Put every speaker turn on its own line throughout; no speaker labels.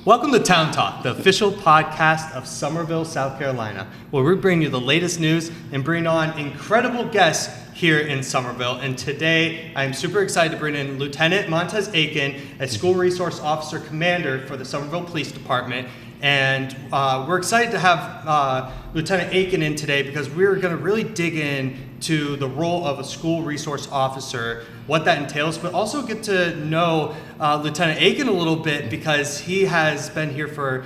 Welcome to Town Talk, the official podcast of Summerville, South Carolina, where we bring you the latest news and bring on incredible guests here in Summerville. And today, I'm super excited to bring in Lieutenant Montez Aiken, a School Resource Officer Commander for the Summerville Police Department. And we're excited to have Lieutenant Aiken in today because we're going to really dig in to the role of a school resource officer, what that entails, but also get to know Lieutenant Aiken a little bit because he has been here for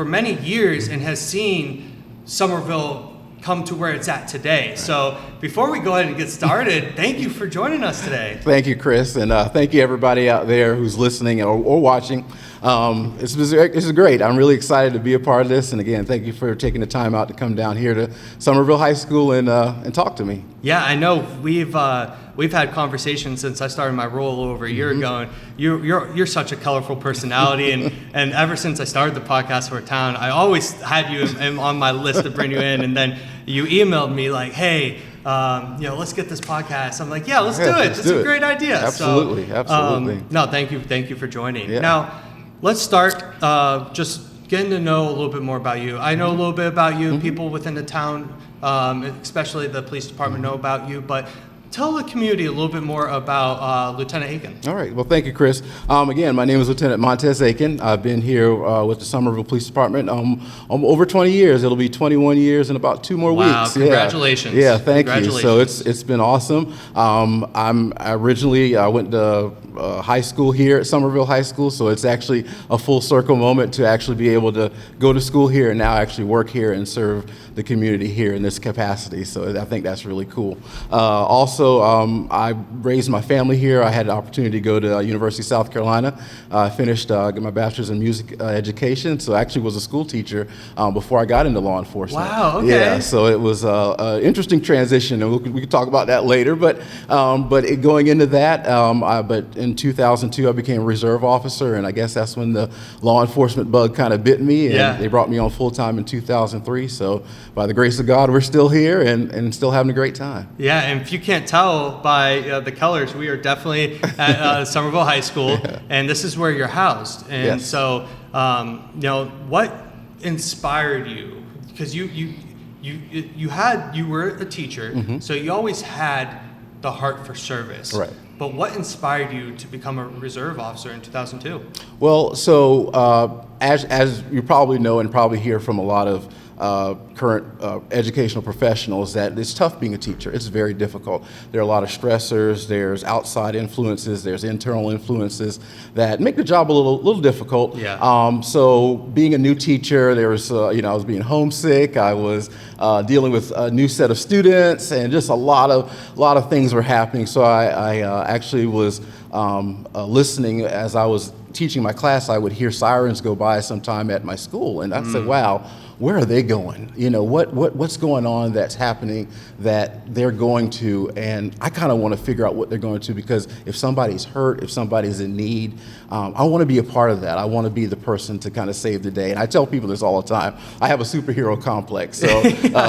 many years and has seen Summerville come to where it's at today. So before we go ahead and get started, thank you for joining us today.
Thank you, Chris, and thank you everybody out there who's listening or watching. This is great. I'm really excited to be a part of this, and again, thank you for taking the time out to come down here to Summerville High School and talk to me.
Yeah, I know we've had conversations since I started my role over a year ago, and you're such a colorful personality, and ever since I started the podcast for Town, I always had you on my list to bring you in, and then you emailed me like, hey, let's get this podcast. I'm like, yeah, let's do it. It's a great idea.
Absolutely.
No, thank you for joining.
Yeah.
Now, let's start just getting to know a little bit more about you. I know a little bit about you. People within the town, especially the police department, know about you, but tell the community a little bit more about Lieutenant Aiken.
All right. Well, thank you, Chris. Again, my name is Lieutenant Montez Aiken. I've been here with the Summerville Police Department over 20 years. It'll be 21 years in about 2 more
Wow,
weeks.
congratulations.
Yeah, thank you. So it's been awesome. I originally went to high school here at Summerville High School, so it's actually a full circle moment to actually be able to go to school here and now actually work here and serve the community here in this capacity. So I think that's really cool. Also, I raised my family here. I had the opportunity to go to University of South Carolina. I finished got my bachelor's in music education, so I actually was a school teacher before I got into law enforcement.
Wow, okay.
Yeah, so it was an interesting transition, and we can talk about that later. But going into that, but in 2002, I became a reserve officer, and I guess that's when the law enforcement bug kind of bit me, and they brought me on full-time in 2003. So by the grace of God, we're still here and still having a great time.
Yeah, and if you can't tell by the colors, we are definitely at Summerville High School, and this is where you're housed. And so, what inspired you? Because you were a teacher, so you always had the heart for service.
Right.
But what inspired you to become a reserve officer in 2002?
Well, so as you probably know and probably hear from a lot of current educational professionals, that it's tough being a teacher. It's very difficult. There are a lot of stressors. There's outside influences. There's internal influences that make the job a little difficult.
Yeah.
So being a new teacher, there was I was being homesick. I was dealing with a new set of students, and just a lot of things were happening. So I actually was listening as I was teaching my class. I would hear sirens go by sometime at my school, and I said, wow, where are they going? What's going on that's happening that they're going to, and I kind of want to figure out what they're going to, because if somebody's hurt, if somebody's in need, I want to be a part of that. I want to be the person to kind of save the day. And I tell people this all the time. I have a superhero complex. So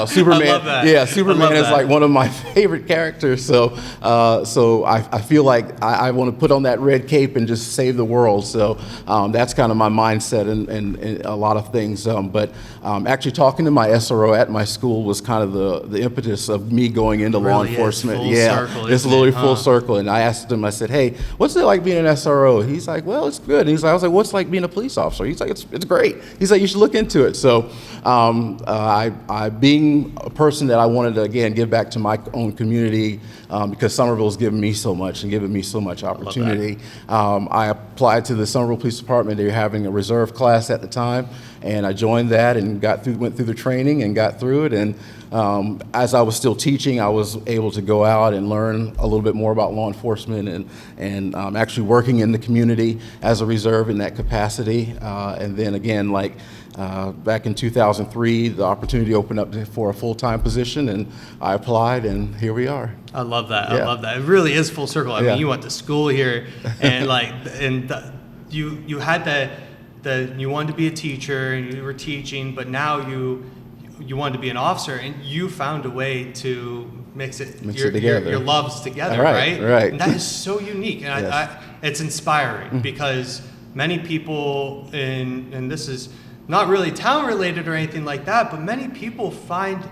Superman,
I love that.
yeah, Superman is
that.
like one of my favorite characters. So I feel like I want to put on that red cape and just save the world. So that's kind of my mindset and a lot of things. But actually talking to my SRO at my school was kind of the impetus of me going into law enforcement. It's literally full circle. And I asked him, I said, hey, what's it like being an SRO? He's like, well, it's good. He's like, I was like, what's it like being a police officer? He's like, it's great. He's like, you should look into it. So I being a person that I wanted to, again, give back to my own community, because Summerville's given me so much and given me so much opportunity. I applied to the Summerville Police Department. They were having a reserve class at the time, and I joined that and went through the training and got through it. And as I was still teaching, I was able to go out and learn a little bit more about law enforcement and actually working in the community as a reserve in that capacity. And then again, back in 2003, the opportunity opened up for a full-time position, and I applied, and here we are.
I love that. I love that. It really is full circle. I mean, you went to school here, and you had you wanted to be a teacher, and you were teaching, but now you wanted to be an officer, and you found a way to mix it together. Your loves together, right?
Right.
And that is so unique, and it's inspiring because many people and this is not really town related or anything like that, but many people find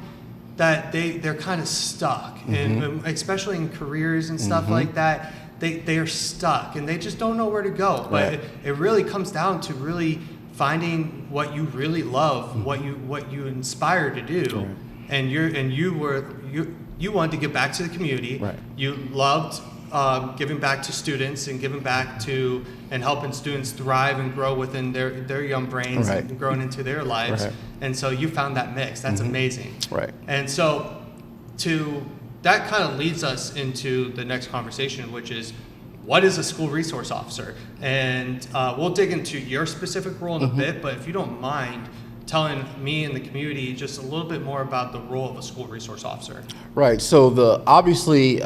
that they're kind of stuck, and especially in careers and stuff like that. They are stuck and they just don't know where to go. But it really comes down to really finding what you really love, what you inspire to do, and you wanted to give back to the community.
Right.
You loved giving back to students and giving back to and helping students thrive and grow within their young brains and growing into their lives.
Right.
And so you found that mix. That's amazing.
Right.
And so that kind of leads us into the next conversation, which is, what is a school resource officer? And we'll dig into your specific role in a bit, but if you don't mind telling me and the community just a little bit more about the role of a school resource officer.
Right. So obviously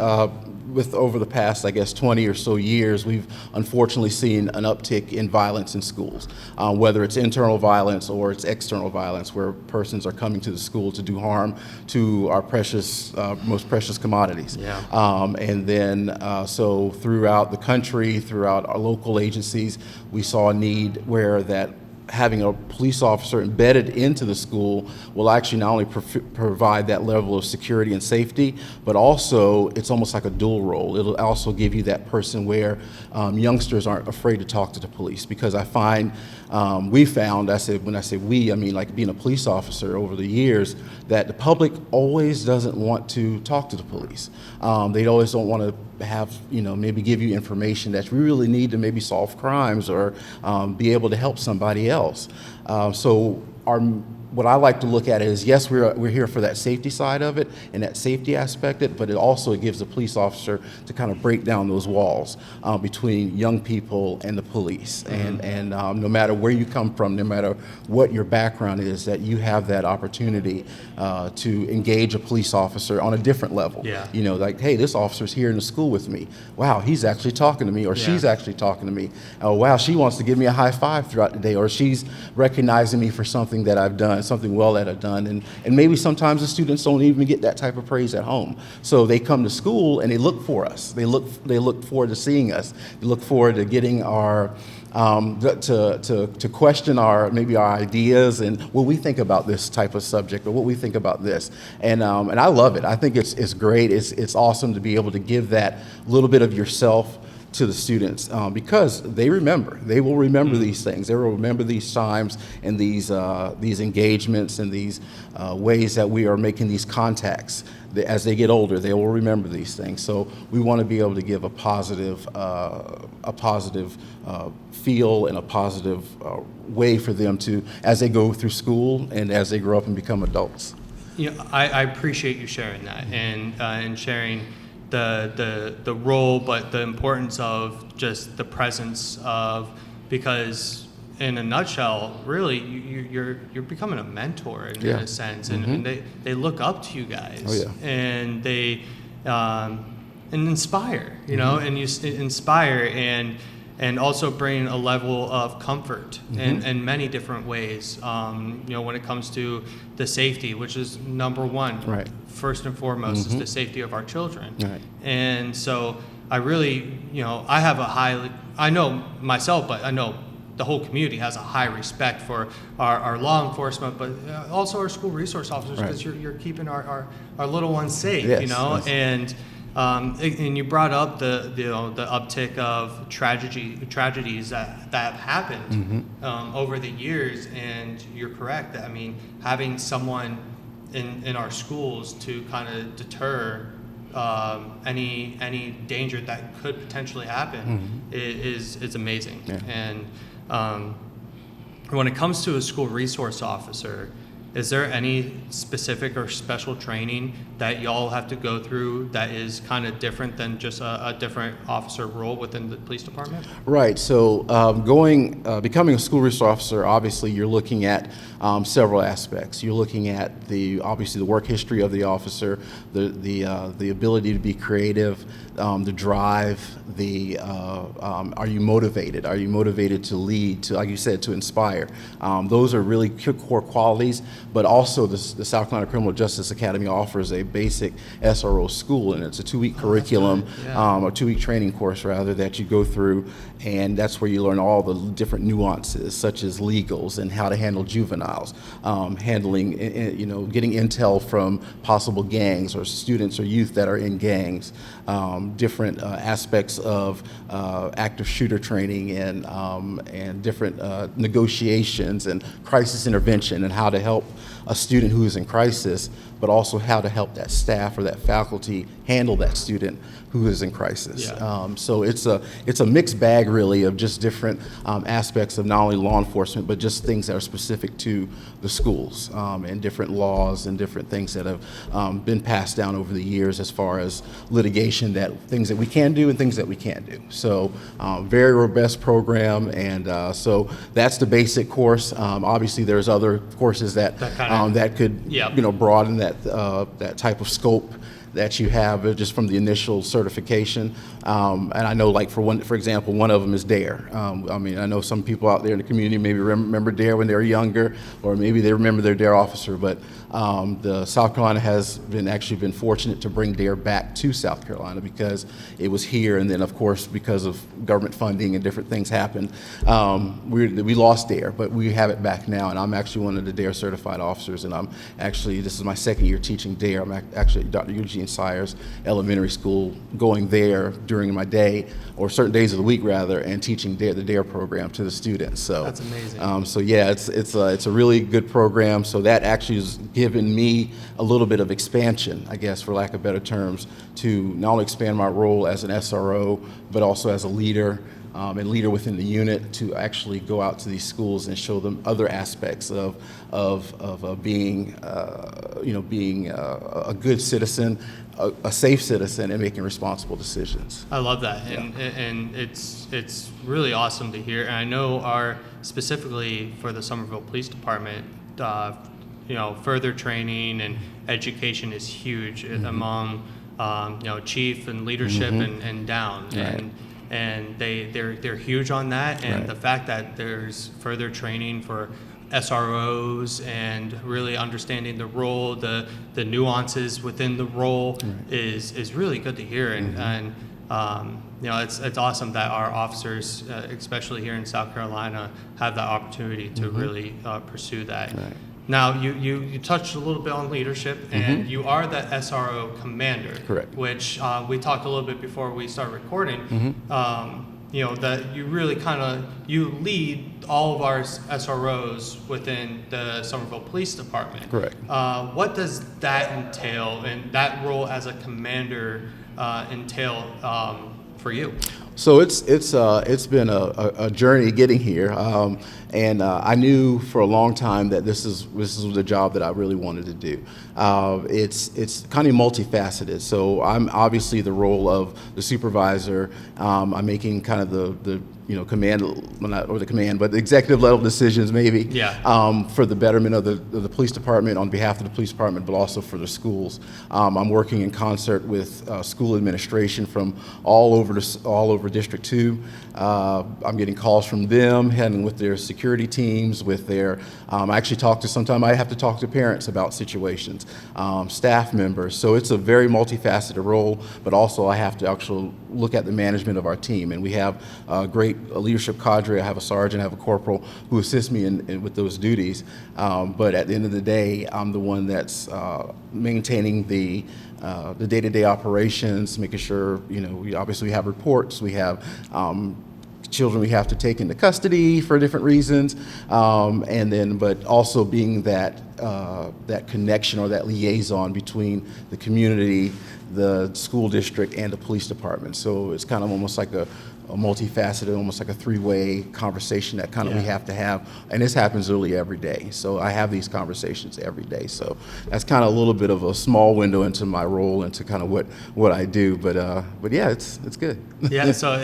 with over the past, I guess, 20 or so years, we've unfortunately seen an uptick in violence in schools, whether it's internal violence or it's external violence, where persons are coming to the school to do harm to our precious, most precious commodities.
Yeah.
And then, so throughout the country, throughout our local agencies, we saw a need where that having a police officer embedded into the school will actually not only provide that level of security and safety, but also it's almost like a dual role. It'll also give you that person where youngsters aren't afraid to talk to the police, because I find we found, when I say we, I mean like being a police officer over the years, that the public always doesn't want to talk to the police. They always don't want to have, maybe give you information that we really need to maybe solve crimes or be able to help somebody else. What I like to look at is, yes, we're here for that safety side of it and that safety aspect of it, but it gives the police officer to kind of break down those walls between young people and the police. And no matter where you come from, no matter what your background is, that you have that opportunity to engage a police officer on a different level.
Yeah.
Like, hey, this officer's here in the school with me. Wow, he's actually talking to me, or she's actually talking to me. Oh, wow, she wants to give me a high five throughout the day, or she's recognizing me for something that I've done, something well that I've done. And maybe sometimes the students don't even get that type of praise at home. So they come to school and they look for us. They look forward to seeing us. They look forward to getting our to question our ideas and what we think about this type of subject, or what we think about this. And I love it. I think it's great. It's awesome to be able to give that little bit of yourself to the students, because they will remember these things. They will remember these times and these engagements and these ways that we are making these contacts. As they get older, they will remember these things. So we want to be able to give a positive feel and a positive way for them to, as they go through school and as they grow up and become adults.
I appreciate you sharing that and sharing the role, but the importance of just the presence of, because in a nutshell, really, you're becoming a mentor in a sense, and they look up to you guys.
Oh, yeah.
And they and inspire, and you inspire and also bring a level of comfort in many different ways. When it comes to the safety, which is number one,
right.
First and foremost, is the safety of our children.
Right.
And so I really, I have I know myself, but I know the whole community has a high respect for our law enforcement, but also our school resource officers, because you're keeping our little ones safe,
yes,
yes. And you brought up the uptick of tragedies that have happened over the years, and you're correct. I mean, having someone in our schools to kind of deter any danger that could potentially happen is amazing. Yeah. And when it comes to a school resource officer, is there any specific or special training that y'all have to go through that is kind of different than just a different officer role within the police department?
Right. So becoming a school resource officer, obviously you're looking at several aspects. You're looking at obviously the work history of the officer, the ability to be creative, the drive, are you motivated? Are you motivated to lead, to, like you said, to inspire? Those are really core qualities. but also the South Carolina Criminal Justice Academy offers a basic SRO school, and it's a 2-week curriculum, a 2-week training course rather, that you go through, and that's where you learn all the different nuances, such as legals and how to handle juveniles, handling, getting intel from possible gangs or students or youth that are in gangs, different aspects of active shooter training and different negotiations and crisis intervention, and how to help a student who is in crisis, but also how to help that staff or that faculty handle that student who is in crisis.
Yeah.
So it's a mixed bag, really, of just different aspects of not only law enforcement, but just things that are specific to the schools, and different laws and different things that have been passed down over the years as far as litigation, things that we can do and things that we can't do. So very robust program, and so that's the basic course. Obviously, there's other courses that could broaden that type of scope that you have just from the initial certification. And I know, like, for example, one of them is DARE. I mean, I know some people out there in the community maybe remember DARE when they were younger, or maybe they remember their DARE officer, but the South Carolina has actually been fortunate to bring DARE back to South Carolina because it was here, and then of course because of government funding and different things happened, we lost DARE, but we have it back now, and I'm actually one of the DARE certified officers, and this is my second year teaching DARE. I'm actually at Dr. Eugene Sires Elementary School, going there during my day, or certain days of the week rather, and teaching the DARE program to the students. So
that's amazing.
So yeah, it's a really good program. So that actually has given me a little bit of expansion, I guess, for lack of better terms, to not only expand my role as an SRO, but also as a leader. And leader within the unit, to actually go out to these schools and show them other aspects of being a good citizen, a safe citizen, and making responsible decisions.
I love that, and it's really awesome to hear. And I know specifically for the Somerville Police Department, further training and education is huge among chief and leadership and down.
Right.
And they're huge on that, and
Right.
the fact that there's further training for SROs and really understanding the role, the nuances within the role is really good to hear, and it's awesome that our officers, especially here in South Carolina, have that opportunity to really pursue that.
Right.
Now, you touched a little bit on leadership, and you are the SRO commander.
Correct.
Which we talked a little bit before we start recording. That you really you lead all of our SROs within the Somerville Police Department.
Correct.
What does that entail, and that role as a commander entail for you?
So it's been a journey getting here, and I knew for a long time that this is the job that I really wanted to do. It's kind of multifaceted. So I'm obviously the role of the supervisor. I'm making kind of the command, well, not or the command, but the executive level decisions maybe.
Yeah.
For the betterment of the police department, on behalf of the police department, but also for the schools. I'm working in concert with school administration from all over District 2. I'm getting calls from them, heading with their security teams, with their, I actually sometimes I have to talk to parents about situations, staff members. So it's a very multifaceted role, but also I have to actually look at the management of our team. And we have a great leadership cadre. I have a sergeant, I have a corporal who assists me with those duties. But at the end of the day, I'm the one that's maintaining the day-to-day operations, making sure, we obviously have reports, we have children we have to take into custody for different reasons, but also being that connection or that liaison between the community, the school district, and the police department. So it's kind of almost like a multifaceted, almost like a three-way conversation that we have to have, and this happens literally every day. So I have these conversations every day. So that's kind of a little bit of a small window into my role, into kind of what I do. But yeah, it's good.
Yeah. So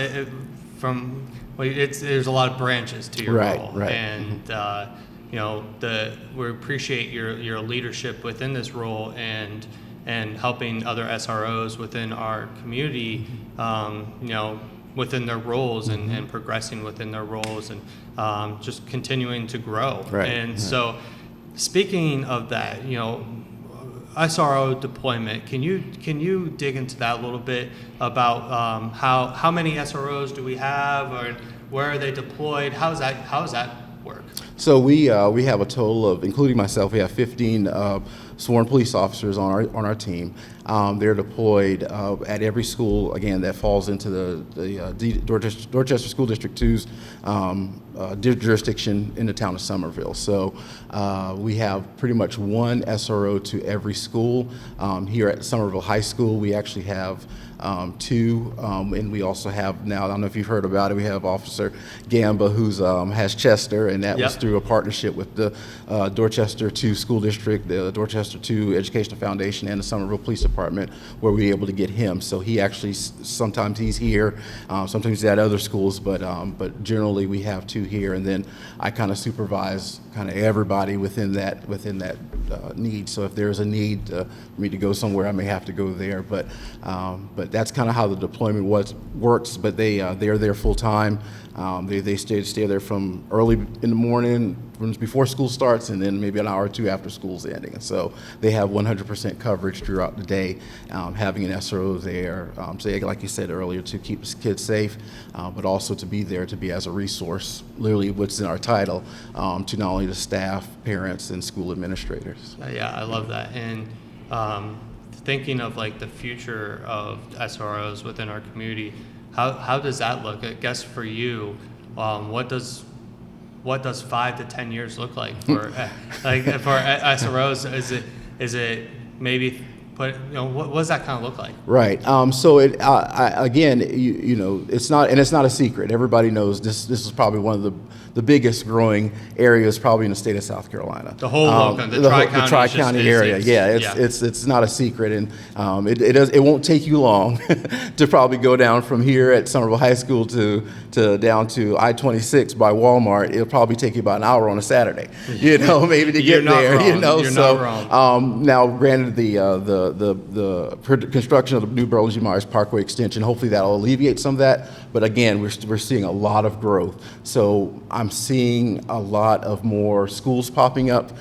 there's a lot of branches to your role,
right.
And we appreciate your leadership within this role and helping other SROs within our community, within their roles and progressing within their roles and just continuing to grow.
Right.
And speaking of that, SRO deployment, can you dig into that a little bit about how many SROs do we have, or where are they deployed? How does that work?
So we have a total of, including myself, we have 15 sworn police officers on our team. They're deployed at every school, again, that falls into the Dorchester School District 2's jurisdiction in the town of Somerville. So we have pretty much one SRO to every school. Here at Somerville High School, we actually have two, and we also have now, I don't know if you've heard about it, we have Officer Gamba who's has Chester, and that was through a partnership with the Dorchester 2 School District, the Dorchester 2 Educational Foundation, and the Somerville Police Department, where we were able to get him. So he actually, sometimes he's here, sometimes he's at other schools, but generally we have two here, and then I kind of supervise kind of everybody within that need. So if there's a need for me to go somewhere, I may have to go there, but that's kind of how the deployment works. But they're there full time. They stay there from early in the morning, before school starts, and then maybe an hour or two after school's ending. And so they have 100% coverage throughout the day, having an SRO there, so like you said earlier, to keep kids safe, but also to be there to be as a resource, literally what's in our title, to not only the staff, parents, and school administrators.
Yeah, I love that. And thinking of like the future of SROs within our community, how does that look? I guess for you, what does 5 to 10 years look like for for SROs? Is it maybe what does that kind of look like?
Right. So again, it's not a secret. Everybody knows this is probably one of the biggest growing areas probably in the state of South Carolina.
The whole the
Tri-County area. It's not a secret, and it won't take you long to probably go down from here at Somerville High School to down to I-26 by Walmart. It'll probably take you about an hour on a Saturday, maybe to get there.
You're not wrong.
Now, granted, the construction of the new Burlington G. Myers Parkway extension, hopefully that'll alleviate some of that. But again, we're seeing a lot of growth. So I'm seeing a lot of more schools popping up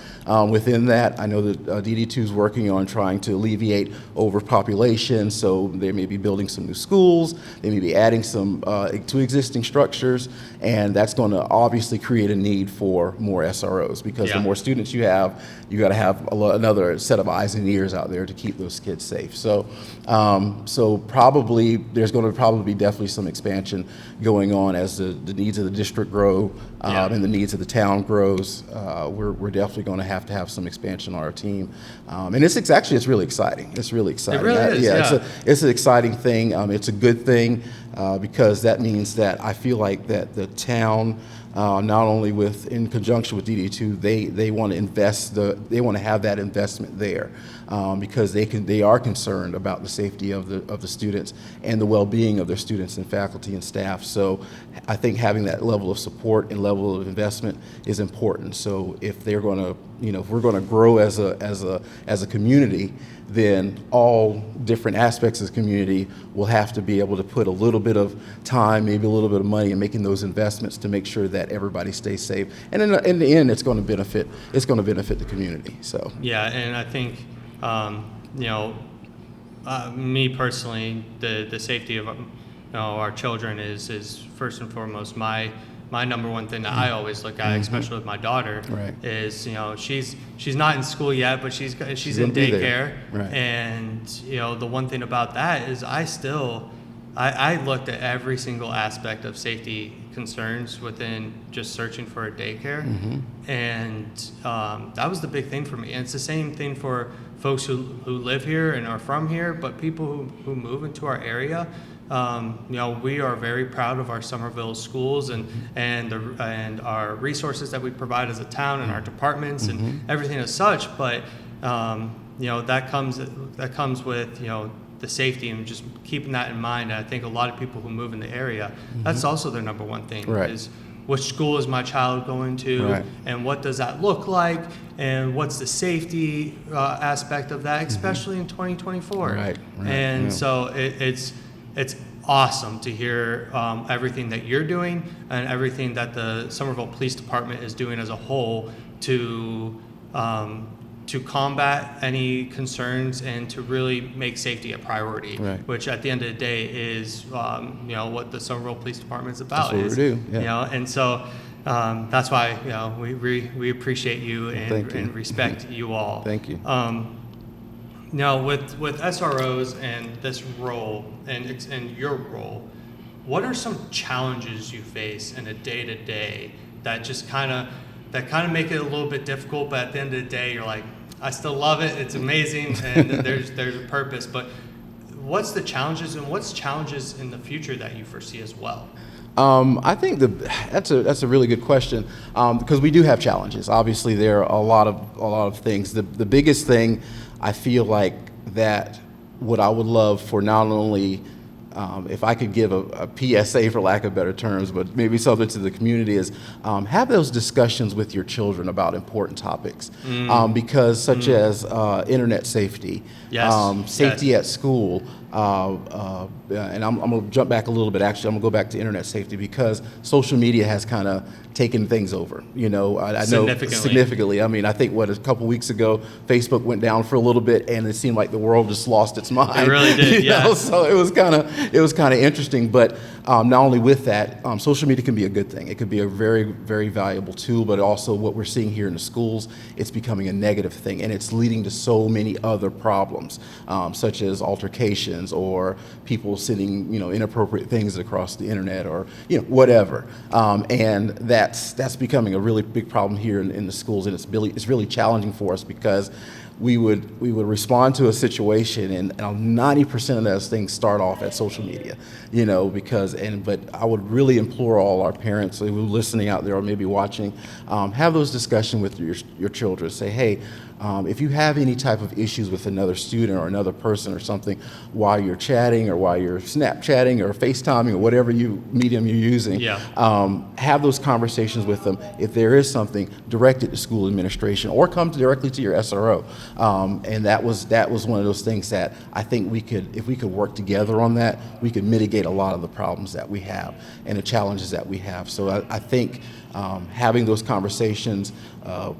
within that. I know that DD2 is working on trying to alleviate overpopulation, so they may be building some new schools, they may be adding some to existing structures, and that's going to obviously create a need for more SROs, because the more students you got to have another set of eyes and ears out there to keep those kids safe. So probably there's going to probably be definitely some expansion going on as the needs of the district grow and the needs of the town grows. We're definitely going to have some expansion on our team, and it's really exciting. It's really exciting.
It really is.
It's an exciting thing. It's a good thing because that means that I feel like that the town, not only in conjunction with DD2, they want to invest they want to have that investment there because they are concerned about the safety of the students and the well-being of their students and faculty and staff. So I think having that level of support and level of investment is important. So if they're going to, if we're going to grow as a community, then all different aspects of the community will have to be able to put a little bit of time, maybe a little bit of money in making those investments to make sure that everybody stays safe. And in the end, it's going to benefit the community. So
and I think me personally, the safety of our children is first and foremost my number one thing that I always look at, especially with my daughter, is she's not in school yet, but she's in daycare, and the one thing about that is I looked at every single aspect of safety concerns within just searching for a daycare, and that was the big thing for me. And it's the same thing for folks who live here and are from here, but people who move into our area. We are very proud of our Somerville schools and our resources that we provide as a town and our departments and everything as such. But that comes with the safety and just keeping that in mind. And I think a lot of people who move in the area, that's also their number one thing is which school is my child going to, and what does that look like, and what's the safety aspect of that, especially in 2024. So it's awesome to hear everything that you're doing and everything that the Somerville Police Department is doing as a whole to to combat any concerns and to really make safety a priority,
Right.
which at the end of the day is what the Somerville Police Department is about.
That's what we do, yeah.
And so that's why we appreciate you
Thank you.
and respect you all.
Thank you.
Now with SROs and this role and your role, what are some challenges you face in a day-to-day that just kind of make it a little bit difficult, but at the end of the day you're like, I still love it, it's amazing, and there's a purpose. But what's the challenges, and what's challenges in the future that you foresee as well?
I think that's a really good question, because we do have challenges. Obviously, there are a lot of things. The biggest thing I feel like that what I would love for not only if I could give a PSA, for lack of better terms, but maybe something to the community is have those discussions with your children about important topics, because such as internet safety,
Yes.
safety
Yes.
at school, and I'm going to jump back a little bit. Actually, I'm going to go back to internet safety because social media has kind of taken things over. I know significantly. I mean, I think a couple weeks ago, Facebook went down for a little bit, and it seemed like the world just lost its mind.
It really did. Yeah.
So it was kind of interesting. But not only with that, social media can be a good thing. It could be a very, very valuable tool. But also, what we're seeing here in the schools, it's becoming a negative thing, and it's leading to so many other problems, such as altercations or people sending inappropriate things across the internet or whatever, and that's becoming a really big problem here in the schools, and it's really challenging for us because we would respond to a situation, and 90% of those things start off at social media, but I would really implore all our parents who are listening out there or maybe watching, have those discussions with your children. Say, hey, if you have any type of issues with another student or another person or something while you're chatting or while you're Snapchatting or FaceTiming or whatever medium you're using, have those conversations with them. If there is something, direct it to school administration or come directly to your SRO. And that was one of those things that I think if we could work together on that, we could mitigate a lot of the problems that we have and the challenges that we have. So I think having those conversations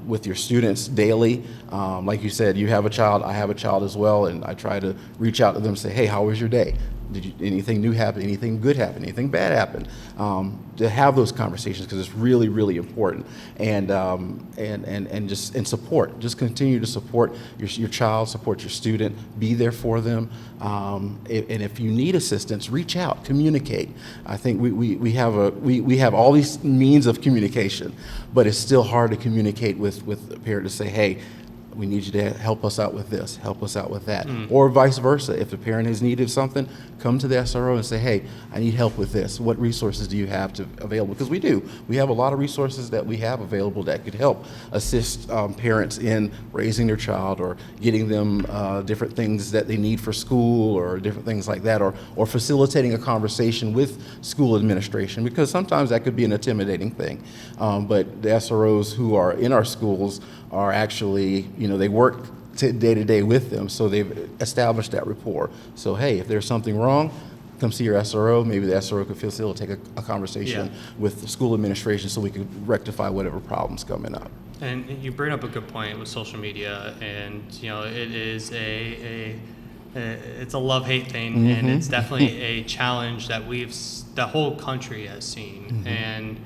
with your students daily, like you said, you have a child, I have a child as well, and I try to reach out to them and say, hey, how was your day? Did anything new happen? Anything good happen? Anything bad happen? To have those conversations, because it's really, really important, and support. Just continue to support your child, support your student, be there for them, and if you need assistance, reach out, communicate. I think we have all these means of communication, but it's still hard to communicate with a parent to say, hey, we need you to help us out with this, help us out with that. Or vice versa. If the parent has needed something, come to the SRO and say, hey, I need help with this. What resources do you have available? Because we do. We have a lot of resources that we have available that could help assist parents in raising their child or getting them different things that they need for school or different things like that, or facilitating a conversation with school administration, because sometimes that could be an intimidating thing. But the SROs who are in our schools are actually, they work day to day with them, so they've established that rapport. So hey, if there's something wrong, come see your SRO. Maybe the SRO could facilitate a conversation with the school administration so we could rectify whatever problems coming up.
And you bring up a good point with social media, and it is it's a love-hate thing, and it's definitely a challenge that the whole country has seen, and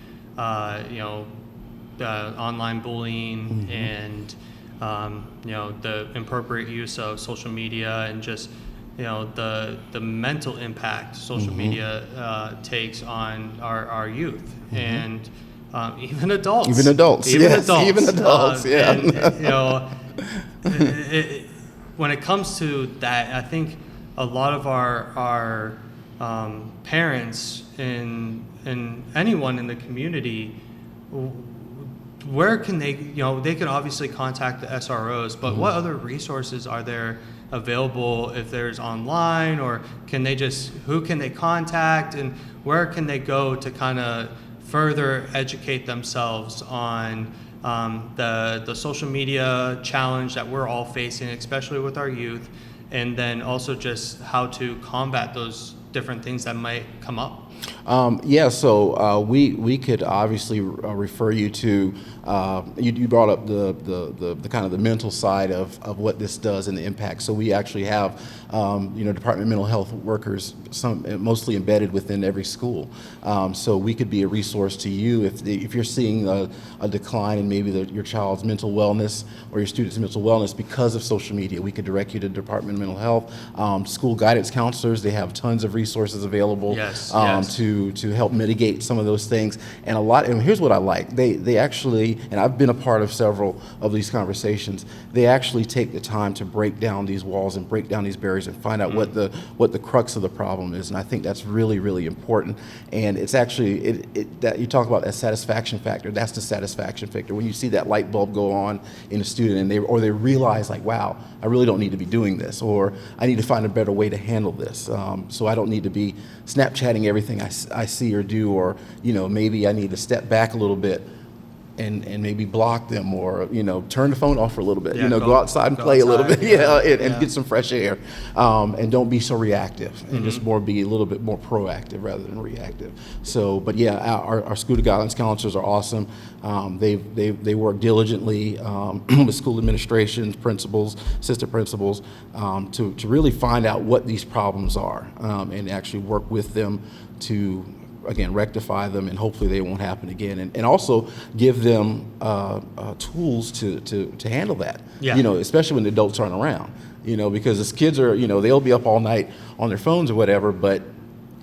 online bullying and the inappropriate use of social media, and just the mental impact social media takes on our youth, and even adults.
Even adults.
When it comes to that, I think a lot of our parents and anyone in the community, where can they, they can obviously contact the SROs, but what other resources are there available if there's online, or who can they contact, and where can they go to kind of further educate themselves on the social media challenge that we're all facing, especially with our youth, and then also just how to combat those different things that might come up?
Yeah, so we could obviously refer you to, you brought up the kind of the mental side of what this does and the impact. So we actually have, Department of Mental Health workers, some mostly embedded within every school. So we could be a resource to you if you're seeing a decline in maybe your child's mental wellness or your student's mental wellness because of social media. We could direct you to the Department of Mental Health. School guidance counselors, they have tons of resources available.
Yes.
To help mitigate some of those things. And here's what I like. They actually, and I've been a part of several of these conversations, they actually take the time to break down these walls and break down these barriers and find out what the crux of the problem is. And I think that's really, really important. And it's actually, that you talk about that satisfaction factor, that's the satisfaction factor. When you see that light bulb go on in a student and they realize like, wow, I really don't need to be doing this, or I need to find a better way to handle this. So I don't need to be Snapchatting everything I see or do, or maybe I need to step back a little bit and maybe block them, or turn the phone off for a little bit. Go outside and play a little bit, and get some fresh air, and don't be so reactive, and just be a little bit more proactive rather than reactive. So, but yeah, our school guidance counselors are awesome. They work diligently with school administrations, principals, assistant principals, to really find out what these problems are, and actually work with them to, again, rectify them, and hopefully they won't happen again, and also give them tools to handle that. Especially when the adults aren't around. Because as kids are, they'll be up all night on their phones or whatever, but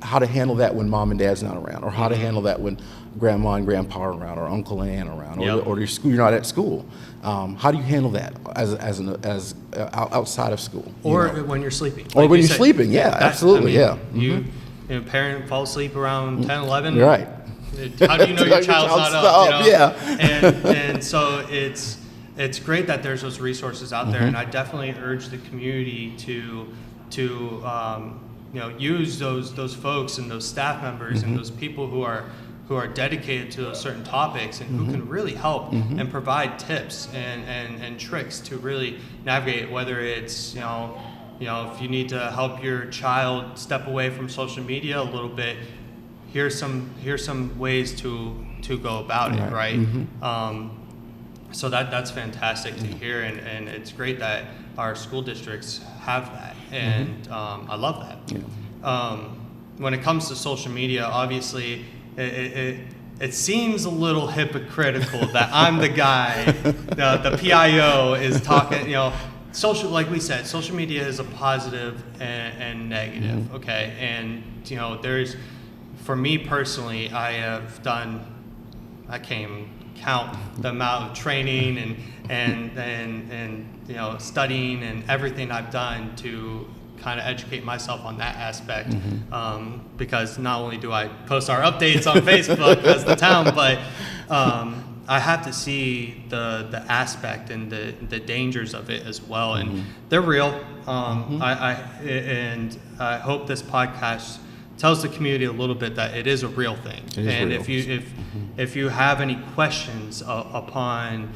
how to handle that when mom and dad's not around, or how to handle that when grandma and grandpa are around, or uncle and aunt are around, or you're not at school. How do you handle that as outside of school?
Or when you're sleeping.
Or when you're sleeping, absolutely,
Parent fall asleep around 10, 11.
You're right.
How do you know your child's not up?
Yeah.
And so it's great that there's those resources out there, and I definitely urge the community to use those folks and those staff members and those people who are dedicated to those certain topics, and who can really help and provide tips and tricks to really navigate, whether it's if you need to help your child step away from social media a little bit, here's some ways to go about it, right? So that's fantastic to hear, and it's great that our school districts have that, and I love that. When it comes to social media, obviously, it seems a little hypocritical that I'm the guy, the PIO is talking, social, like we said, social media is a positive and negative, okay? And, for me personally, I can't even count the amount of training and studying and everything I've done to kind of educate myself on that aspect, because not only do I post our updates on Facebook as the town, but I have to see the aspect and the dangers of it as well, and they're real. I hope this podcast tells the community a little bit that it is a real thing. And real. If you have any questions upon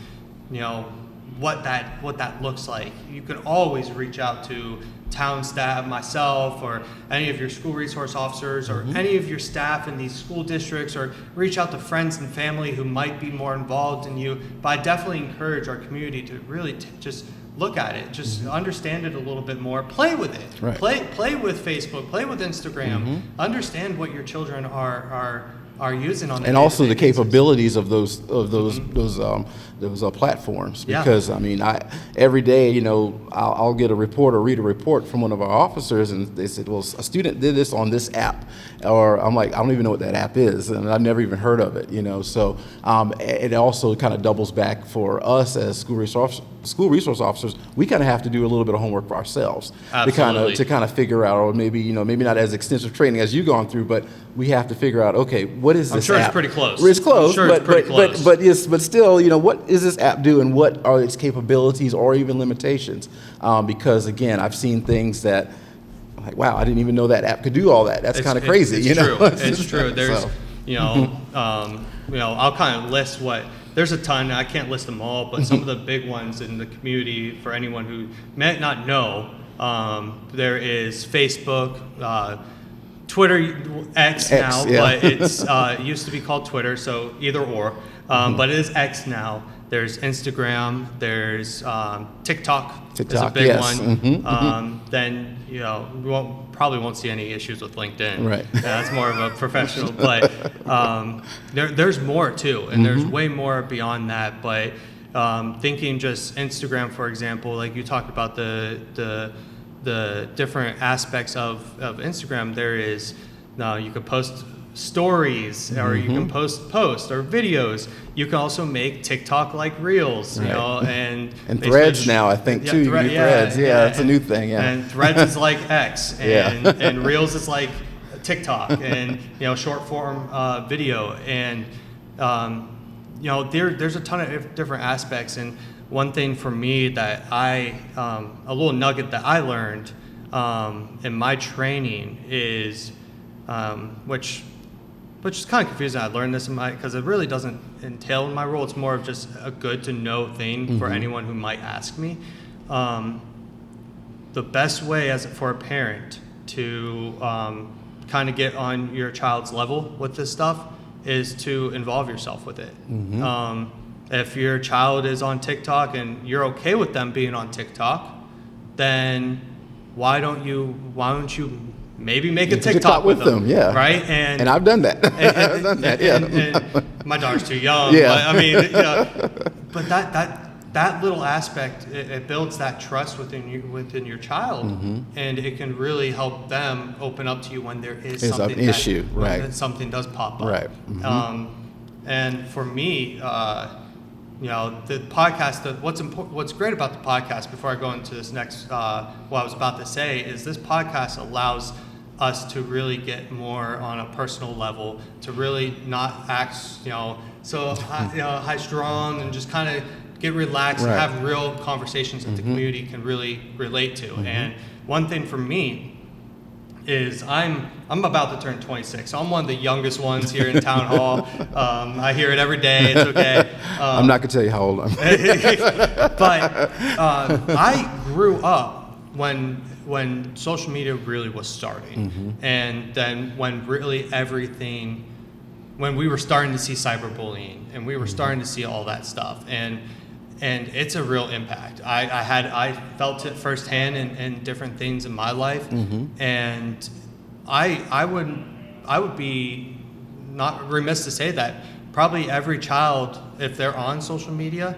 what that looks like, you can always reach out to town staff, myself, or any of your school resource officers, or any of your staff in these school districts, or reach out to friends and family who might be more involved in you. But I definitely encourage our community to really just look at it, just understand it a little bit more, play with it,
right.
play with Facebook, play with Instagram, understand what your children are using on,
and also the capabilities of those platforms. Because every day, I'll get a report or read a report from one of our officers, and they said, well, a student did this on this app, or I'm like, I don't even know what that app is, and I've never even heard of it. So it also kind of doubles back for us as school resource officers. We kind of have to do a little bit of homework for ourselves to kind of figure out, or maybe not as extensive training as you've gone through, but we have to figure out, okay, what is this
I'm sure
app?
It's pretty close.
It's close,
I'm sure it's pretty close.
But still, what is this app do, and what are its capabilities or even limitations? Because again, I've seen things that, like, wow, I didn't even know that app could do all that. That's kind of crazy.
It's true. It's true. There's, I'll kind of list there's a ton. I can't list them all, but some of the big ones in the community for anyone who may not know, there is Facebook, Twitter, X now,
yeah.
but it's it used to be called Twitter, so either or. But it is X now. There's Instagram. There's TikTok. Is a big
yes.
one. Then we probably won't see any issues with LinkedIn.
Right.
That's more of a professional. But there's more too, and there's way more beyond that. But thinking just Instagram, for example, like you talked about the different aspects of Instagram. There is you could post stories, or you can post posts or videos. You can also make TikTok like reels, and
Threads now, I think too. You can do Threads. Yeah, it's a new thing. Yeah.
And Threads is like X, and and Reels is like TikTok, and short form video, and there's a ton of different aspects. And one thing for me that a little nugget that I learned in my training is, which is kind of confusing. I learned this because it really doesn't entail in my role. It's more of just a good to know thing for anyone who might ask me. The best way for a parent to kind of get on your child's level with this stuff is to involve yourself with it. If your child is on TikTok and you're okay with them being on TikTok, then why don't you maybe make a TikTok with them?
Yeah.
Right.
And I've done that. I've done that. Yeah.
And my daughter's too young.
Yeah.
But, I mean, but that little aspect, it builds that trust within your child, and it can really help them open up to you when there is something
an issue, right?
When something does pop up,
right?
And for me, the podcast. What's great about the podcast, before I go into this next, what I was about to say, is this podcast allows us to really get more on a personal level, to really not act, so high strung, and just kind of get relaxed and have real conversations that the community can really relate to. And one thing for me is I'm about to turn 26, so I'm one of the youngest ones here in Town Hall. I hear it every day. It's okay.
I'm not gonna tell you how old I am.
But I grew up when social media really was starting, and then when really when we were starting to see cyberbullying, and we were starting to see all that stuff, and it's a real impact. I felt it firsthand in different things in my life, and I would be not remiss to say that probably every child, if they're on social media,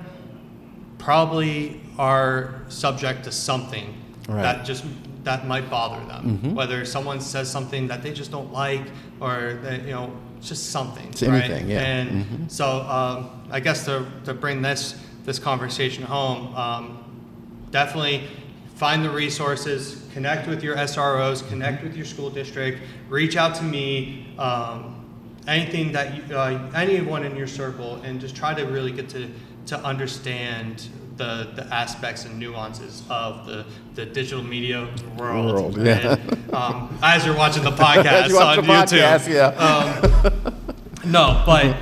probably are subject to something that might bother them. Whether someone says something that they just don't like, or that, just something.
It's anything, yeah.
And so I guess to bring this conversation home, definitely find the resources, connect with your SROs, connect with your school district, reach out to me, anything that anyone in your circle, and just try to really get to understand the aspects and nuances of the digital media world.
Yeah.
And, as you're watching the podcast
watch
on
the
YouTube.
podcast, yeah.
No, but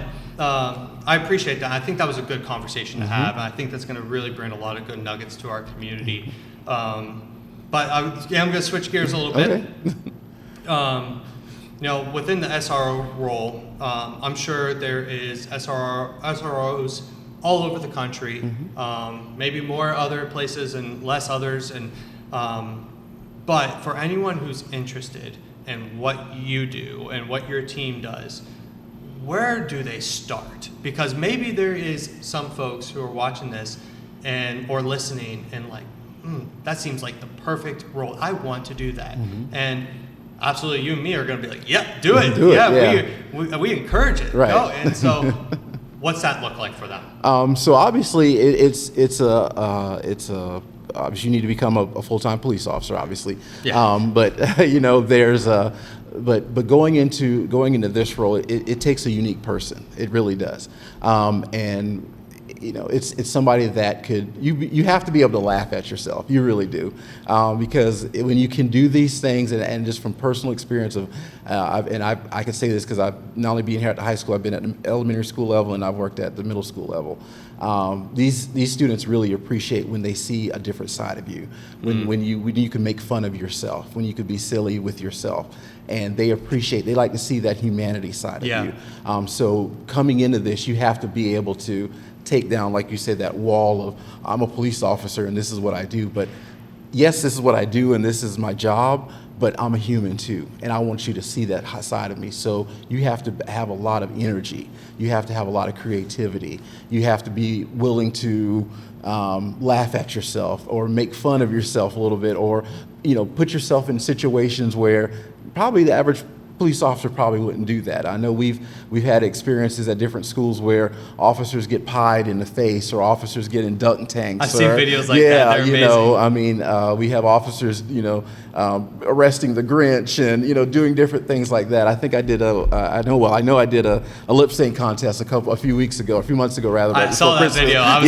I appreciate that. I think that was a good conversation to have, and I think that's going to really bring a lot of good nuggets to our community. But I'm going to switch gears a little bit. Within the SRO role, I'm sure there is SROs all over the country, maybe more other places and less others, and but for anyone who's interested in what you do and what your team does, where do they start? Because maybe there is some folks who are watching this or listening and like, that seems like the perfect role. I want to do that. And absolutely, you and me are going to be like, yeah, do it. We encourage it.
Right.
Go. And so what's that look like for them?
So obviously it's obviously you need to become a full-time police officer, obviously.
Yeah.
But there's but going into this role, it takes a unique person. It really does. And it's somebody that you have to be able to laugh at yourself. You really do, because when you can do these things, and just from personal experience of, I can say this because I've not only been here at the high school, I've been at the elementary school level, and I've worked at the middle school level. These students really appreciate when they see a different side of you, when you can make fun of yourself, when you could be silly with yourself, and they like to see that humanity side of you. So coming into this, you have to be able to take down, like you said, that wall of, I'm a police officer and this is what I do, but yes, this is what I do and this is my job, but I'm a human too, and I want you to see that side of me. So you have to have a lot of energy. You have to have a lot of creativity. You have to be willing to laugh at yourself or make fun of yourself a little bit, or put yourself in situations where probably the average police officer probably wouldn't do that. I know we've had experiences at different schools where officers get pied in the face, or officers get in dunk tanks.
I've seen videos like that. They're amazing.
I mean, we have officers, arresting the Grinch and doing different things like that. I think I did I know I did a lip sync contest a few months ago rather.
I saw that video. I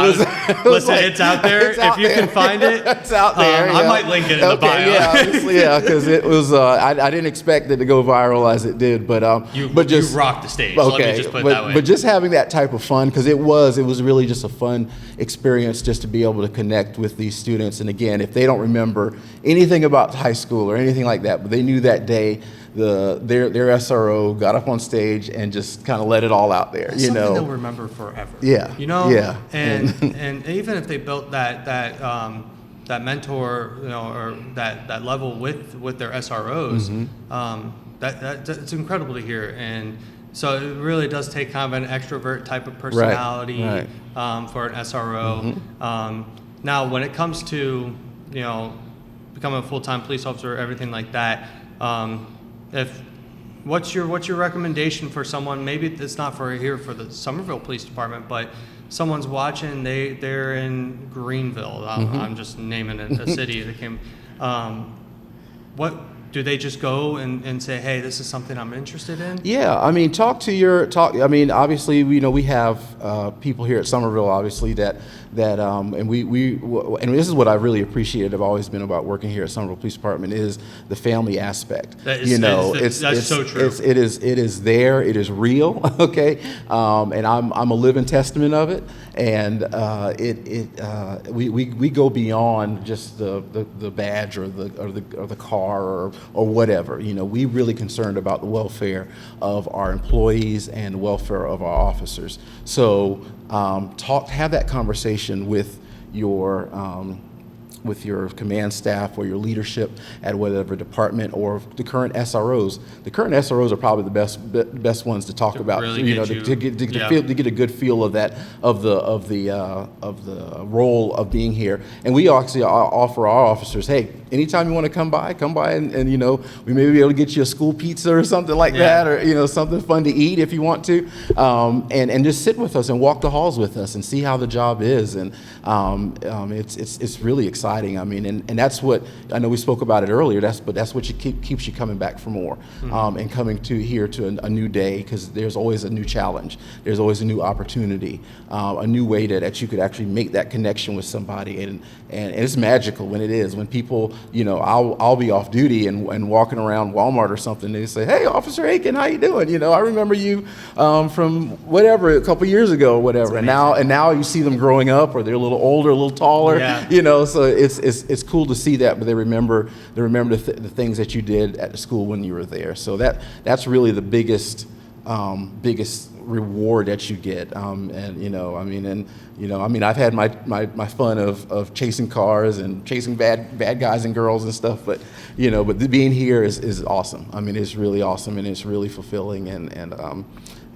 was impressed. Listen, it's out there. If you can find it,
it's out there.
I might link it in the bio.
Yeah, obviously, because it was. I didn't expect it to go viral as it did, but
you rocked the stage.
Okay,
let me just put it that way.
But just having that type of fun, because it was really just a fun experience just to be able to connect with these students. And again, if they don't remember anything about high school or anything like that, but they knew that day their SRO got up on stage and just kind of let it all out there.
Something they'll remember forever.
Yeah.
Yeah. And even if they built that mentor, or that level with their SROs, that's incredible to hear. And so it really does take kind of an extrovert type of personality for an SRO. Now, when it comes to becoming a full-time police officer, everything like that, what's your recommendation for someone? Maybe it's not for the Summerville Police Department, but someone's watching, they're in Greenville. I'm just naming a city that came. What do they just go and say, hey, this is something I'm interested in? Yeah,
I mean, I mean, obviously, we have people here at Summerville, obviously, that and and this is what I really appreciated. I've always been about working here at Summerville Police Department is the family aspect.
That's so true.
It is there. It is real. Okay, and I'm a living testament of it. And we go beyond just the badge or the car or whatever. We really concerned about the welfare of our employees and the welfare of our officers. So have that conversation with your command staff or your leadership at whatever department, or the current SROs. The current SROs are probably the best ones to talk about.
Really
to get a good feel of that of the role of being here. And we actually offer our officers, hey, anytime you want to come by and we may be able to get you a school pizza or something like that, or something fun to eat if you want to, and just sit with us and walk the halls with us and see how the job is. And it's really exciting. I mean, and that's what I know we spoke about it earlier. That's what keeps you coming back for more, and coming here to a new day, because there's always a new challenge. There's always a new opportunity, a new way that you could actually make that connection with somebody, and it's magical when it is. When people, I'll be off duty and walking around Walmart or something, they say, "Hey, Officer Aiken, how you doing? I remember you from whatever a couple years ago or whatever." And now you see them growing up, or they're a little older, a little taller. So it's cool to see that, but they remember the things that you did at the school when you were there. So that's really the biggest reward that you get. I've had my fun of chasing cars and chasing bad guys and girls and stuff, but being here is awesome. I mean, it's really awesome, and it's really fulfilling, and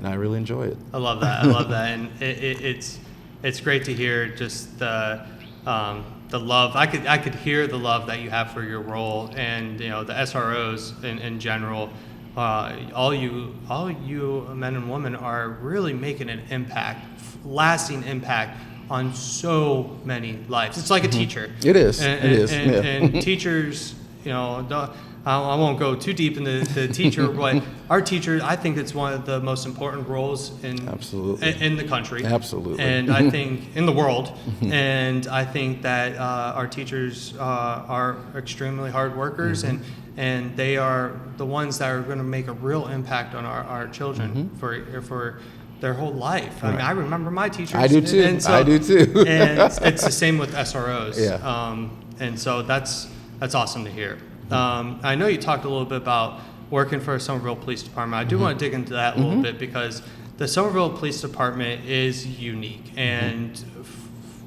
I really enjoy it.
I love that, and it's great to hear just the love. I could hear the love that you have for your role, and the SROs in general. All you men and women are really making an impact, lasting impact on so many lives. It's like a teacher.
It is.
And teachers, I won't go too deep into the teacher, but our teacher, I think it's one of the most important roles in the country.
Absolutely.
And I think in the world. And I think that our teachers are extremely hard workers, and they are the ones that are going to make a real impact on our children for their whole life. I mean, I remember my teachers.
I do too.
And so,
I do too.
And it's the same with SROs.
Yeah.
And so that's awesome to hear. I know you talked a little bit about working for Somerville Police Department. I do want to dig into that a little bit, because the Somerville Police Department is unique. And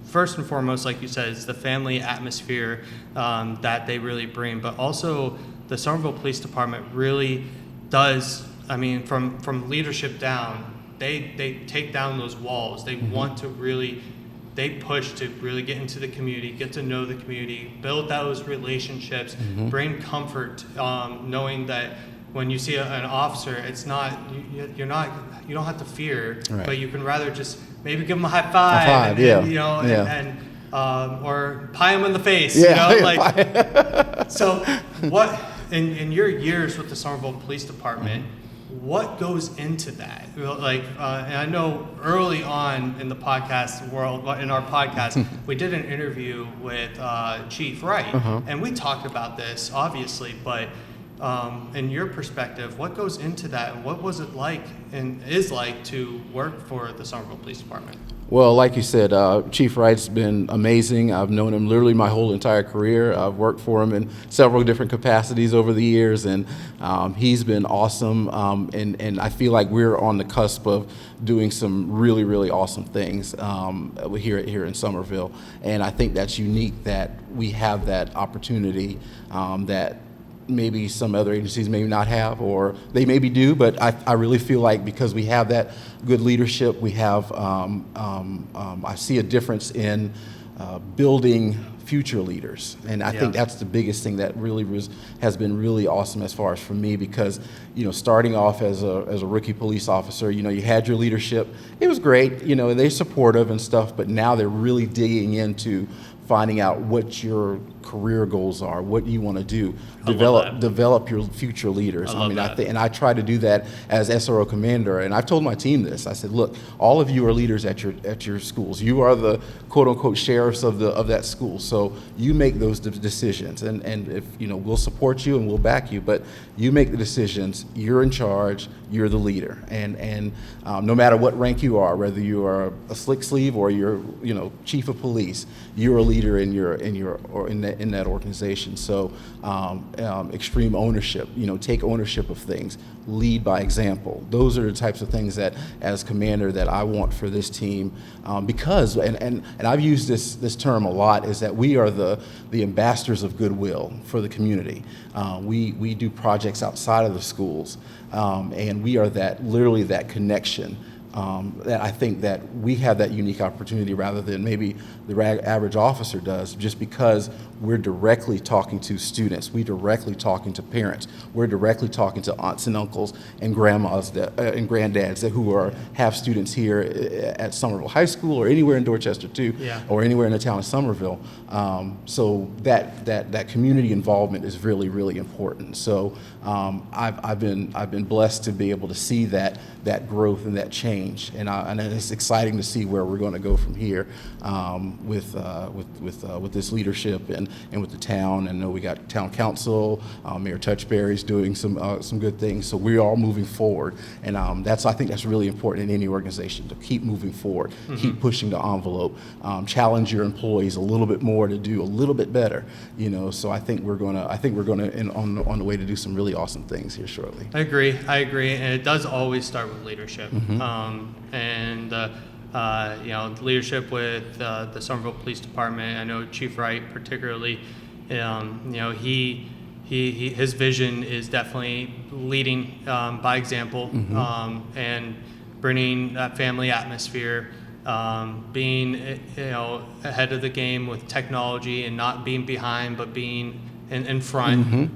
first and foremost, like you said, it's the family atmosphere that they really bring. But also, the Somerville Police Department really does, I mean, from leadership down, they take down those walls. They want to really, they push to really get into the community, get to know the community, build those relationships, bring comfort, knowing that when you see an officer, it's not, you don't have to fear, but you can rather just maybe give them a high five, or pie them in the face, So what, in your years with the Somerville Police Department, what goes into that? Like, and I know early on in the podcast world, in our podcast, we did an interview with Chief Wright, and we talked about this, obviously, but in your perspective, what goes into that, and what was it like and is like to work for the Somerville Police Department?
Well, like you said, Chief Wright's been amazing. I've known him literally my whole entire career. I've worked for him in several different capacities over the years, and he's been awesome. And I feel like we're on the cusp of doing some really, really awesome things here in Somerville. And I think that's unique that we have that opportunity that maybe some other agencies may not have, or they maybe do, but I really feel like because we have that good leadership, we have, I see a difference in building future leaders. And I think that's the biggest thing that really has been really awesome as far as for me, because, starting off as a rookie police officer, you had your leadership. It was great, they're supportive and stuff, but now they're really digging into finding out what your career goals are, what you want to do, develop your future leaders. I try to do that as SRO commander, and I've told my team this. I said, look, all of you are leaders at your schools. You are the quote unquote sheriffs of that school. So you make those decisions, and if we'll support you and we'll back you, but you make the decisions. You're in charge. You're the leader, and no matter what rank you are, whether you are a slick sleeve or you're chief of police, you're a leader in that organization. So extreme ownership, take ownership of things, lead by example. Those are the types of things that, as commander, that I want for this team, because and I've used this term a lot, is that we are the ambassadors of goodwill for the community. We do projects outside of the schools, and we are literally that connection. That I think that we have that unique opportunity rather than maybe the average officer does, just because we're directly talking to students, we're directly talking to parents, we're directly talking to aunts and uncles and grandmas and granddads who have students here at Somerville High School or anywhere in Dorchester too, or anywhere in the town of Somerville. So that community involvement is really, really important. So I've been blessed to be able to see that growth and that change, and it's exciting to see where we're going to go from here with this leadership and with the town. And I know we got town council, Mayor Touchberry's doing some good things. So we're all moving forward, and I think that's really important in any organization, to keep moving forward, keep pushing the envelope, challenge your employees a little bit more to do a little bit better. So I think we're gonna on the way to do some really awesome things here shortly.
I agree, and it does always start with leadership. Leadership with the Somerville Police Department. I know Chief Wright particularly, his vision is definitely leading by example, and bringing that family atmosphere, being ahead of the game with technology and not being behind but being in front.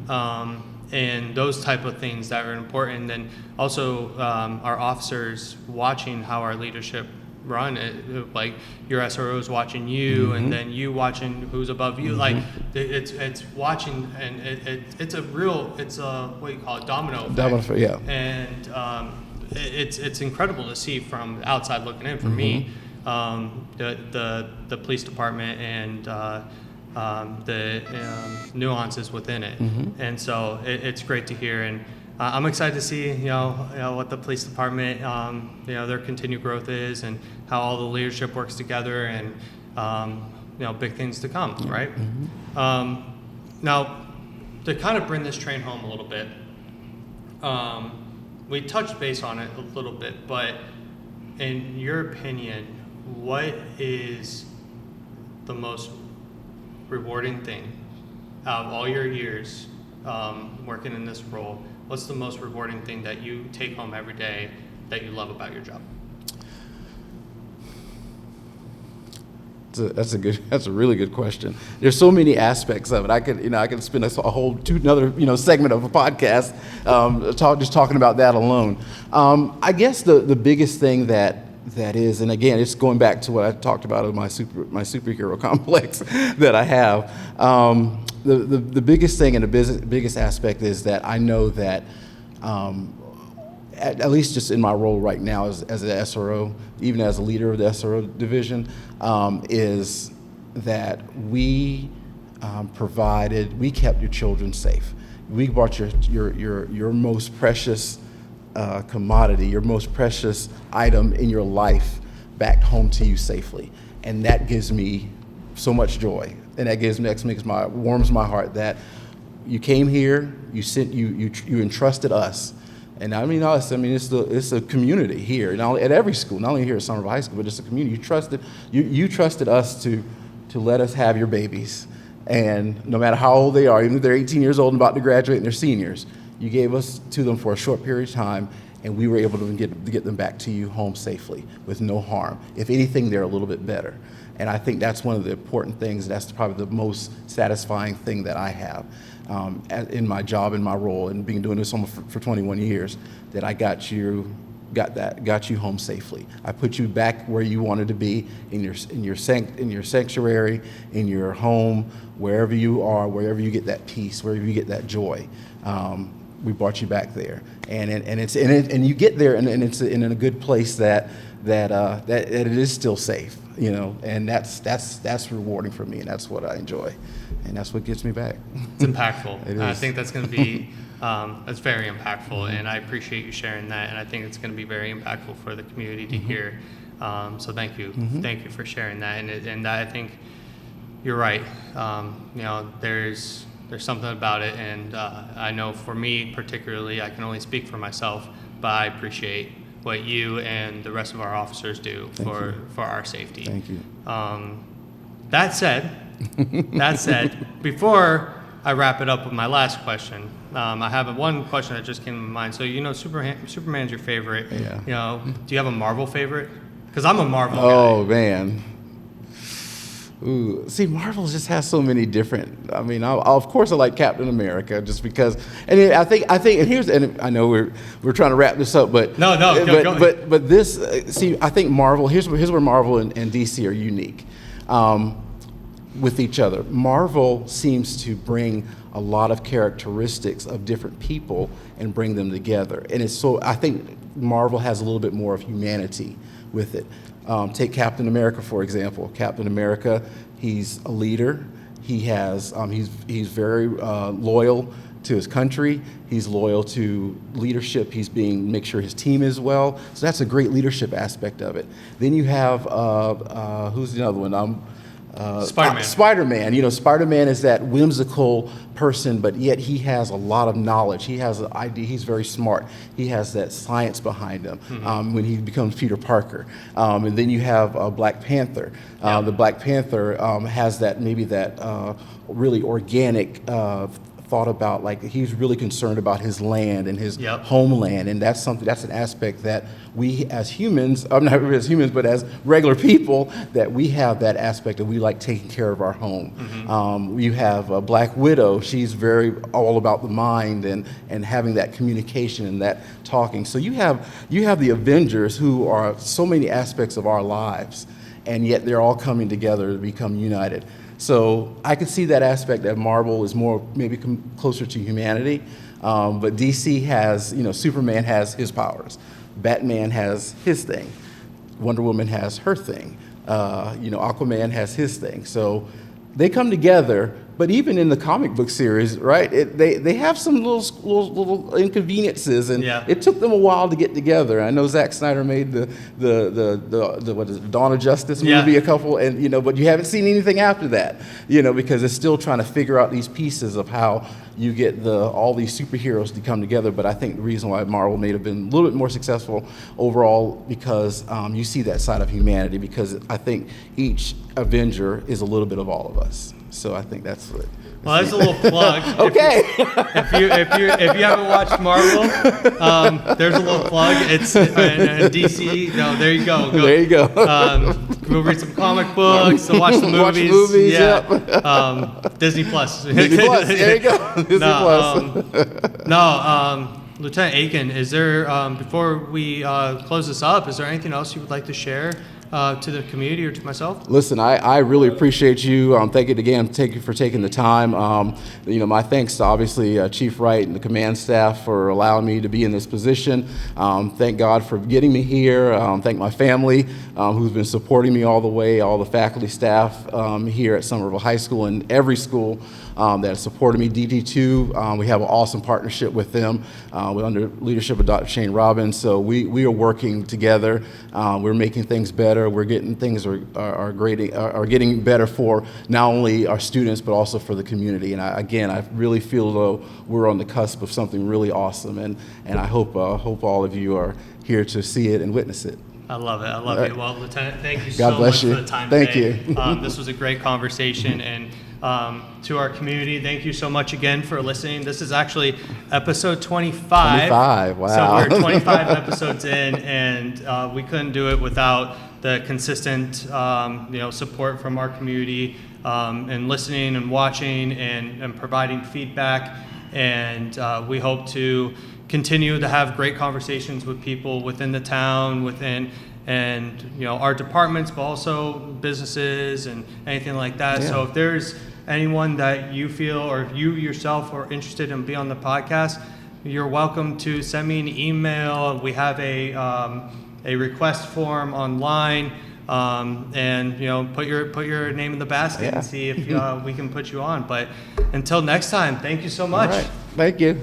And those type of things that are important. And also our officers watching how our leadership run, like your SRO is watching you, and then you watching who's above you. Like it's watching, and it's a what do you call it, domino effect.
Domino effect, yeah.
And it's incredible to see from outside looking in. For me, the police department and the nuances within it, and so it's great to hear. And I'm excited to see what the police department their continued growth is, and how all the leadership works together, and big things to come, right? Now, to kind of bring this train home a little bit, we touched base on it a little bit, but in your opinion, what is the most rewarding thing out of all your years working in this role? What's the most rewarding thing that you take home every day that you love about your job?
That's a really good question. There's so many aspects of it. I could spend a whole another segment of a podcast just talking about that alone. I guess the biggest thing that is, and again, it's going back to what I talked about in my superhero complex that I have. The biggest thing and the biggest aspect is that I know that, at least just in my role right now as an SRO, even as a leader of the SRO division, is that we kept your children safe. We brought your most precious commodity, your most precious item in your life back home to you safely. And that gives me so much joy. And that warms my heart that you came here, you entrusted us. And I mean us, it's a community here, at every school, not only here at Somerville High School, but it's a community. You trusted us to let us have your babies. And no matter how old they are, even if they're 18 years old and about to graduate and they're seniors, you gave us to them for a short period of time, and we were able to get them back to you home safely with no harm. If anything, they're a little bit better. And I think that's one of the important things. That's probably the most satisfying thing that I have in my job, in my role, and doing this almost for 21 years, that I got you home safely. I put you back where you wanted to be, in your sanctuary, in your home, wherever you are, wherever you get that peace, wherever you get that joy. We brought you back there, and you get there, and it's in a good place that it is still safe, and that's rewarding for me, and that's what I enjoy, and that's what gets me back.
It's impactful.
It is.
I think that's going to be that's very impactful, and I appreciate you sharing that, and I think it's going to be very impactful for the community to hear. So thank you, thank you for sharing that, and I think you're right. There's something about it, and I know for me particularly, I can only speak for myself, but I appreciate what you and the rest of our officers do for our safety.
Thank you.
That said, before I wrap it up with my last question, I have one question that just came to mind. So Superman's your favorite.
Yeah.
Do you have a Marvel favorite? Because I'm a Marvel guy.
Oh man. Ooh, see, Marvel just has so many different. Of course, I like Captain America just because. And I think, and I know we're trying to wrap this up, but
go ahead.
But this, I think Marvel. Here's where Marvel and DC are unique with each other. Marvel seems to bring a lot of characteristics of different people and bring them together, and I think Marvel has a little bit more of humanity with it. Take Captain America, for example. Captain America, he's a leader. He's very loyal to his country. He's loyal to leadership. Make sure his team is well. So that's a great leadership aspect of it. Then you have, who's the other one?
Spider-Man.
Spider-Man. Spider-Man is that whimsical person, but yet he has a lot of knowledge. He has an idea. He's very smart. He has that science behind him when he becomes Peter Parker. And then you have Black Panther. The Black Panther has that really organic thought about, like, he's really concerned about his land and his
Yep.
homeland, and that's an aspect that we as humans, not as humans, but as regular people, that we have that aspect of we like taking care of our home. You have a Black Widow. She's very all about the mind and having that communication and that talking. So you have the Avengers, who are so many aspects of our lives, and yet they're all coming together to become united. So I could see that aspect that Marvel is more maybe closer to humanity, but DC has, Superman has his powers, Batman has his thing, Wonder Woman has her thing, Aquaman has his thing. So they come together. But even in the comic book series, right? They have some little inconveniences, and
Yeah.
it took them a while to get together. I know Zack Snyder made the what is it, Dawn of Justice movie
Yeah.
a couple, and but you haven't seen anything after that, because it's still trying to figure out these pieces of how you get all these superheroes to come together. But I think the reason why Marvel may have been a little bit more successful overall because you see that side of humanity. Because I think each Avenger is a little bit of all of us. So I think that's what.
Well, that's a little plug.
Okay.
If you haven't watched Marvel, there's a little plug. It's DC. No, there you go.
There you go.
Go read some comic books. Watch the movies.
Watch movies.
Yeah.
Yep.
Disney Plus.
Disney Plus. There you go. Disney Plus.
Lieutenant Aiken, is there before we close this up, is there anything else you would like to share to the community or to myself?
Listen, I really appreciate you. Thank you for taking the time. My thanks to obviously Chief Wright and the command staff for allowing me to be in this position. Thank God for getting me here. Thank my family who's been supporting me all the way, all the faculty staff here at Somerville High School and every school that has supported me. DD2, we have an awesome partnership with them. We're under leadership of Dr. Shane Robbins, so we are working together. We're making things better. We're getting things are getting better for not only our students but also for the community. And I really feel though we're on the cusp of something really awesome. And I hope all of you are here to see it and witness it.
I love it. I love it. Well, Lieutenant, thank you
God
so
bless
much
you.
for the time
Thank
today.
you.
This was a great conversation. And to our community, thank you so much again for listening. This is actually episode 25.
25, wow.
So we're 25 episodes in, and we couldn't do it without the consistent support from our community and listening and watching and providing feedback. And we hope to continue to have great conversations with people within the town, our departments, but also businesses and anything like that.
Yeah.
So if there's anyone that you feel or if you yourself are interested in being on the podcast, you're welcome to send me an email. We have a request form online, and put your name in the basket and see if we can put you on. But until next time, thank you so much.
All right. Thank you.